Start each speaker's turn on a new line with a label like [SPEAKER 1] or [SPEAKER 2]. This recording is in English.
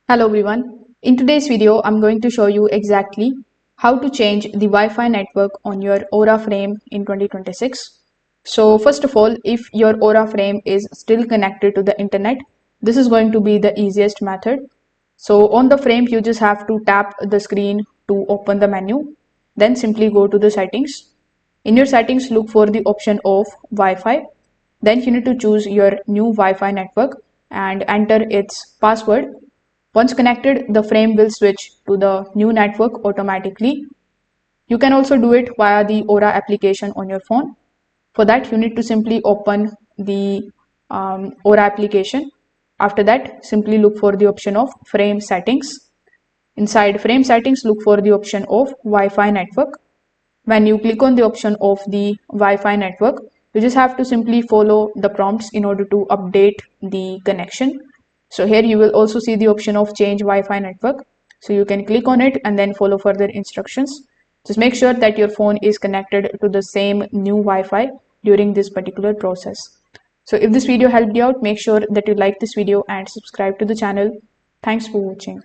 [SPEAKER 1] Hello everyone. In today's video, I'm going to show you exactly how to change the Wi-Fi network on your Aura frame in 2026. So first of all, if your Aura frame is still connected to the internet, this is going to be the easiest method. So on the frame, you just have to tap the screen to open the menu. Then simply go to the settings. In your settings, look for the option of Wi-Fi. Then you need to choose your new Wi-Fi network and enter its password. Once connected, the frame will switch to the new network automatically. You can also do it via the Aura application on your phone. For that, you need to simply open the Aura application. After that, simply look for the option of frame settings. Inside frame settings, look for the option of Wi-Fi network. When you click on the option of the Wi-Fi network, you just have to simply follow the prompts in order to update the connection. So here you will also see the option of change Wi-Fi network. So you can click on it and then follow further instructions. Just make sure that your phone is connected to the same new Wi-Fi during this particular process. So if this video helped you out, make sure that you like this video and subscribe to the channel. Thanks for watching.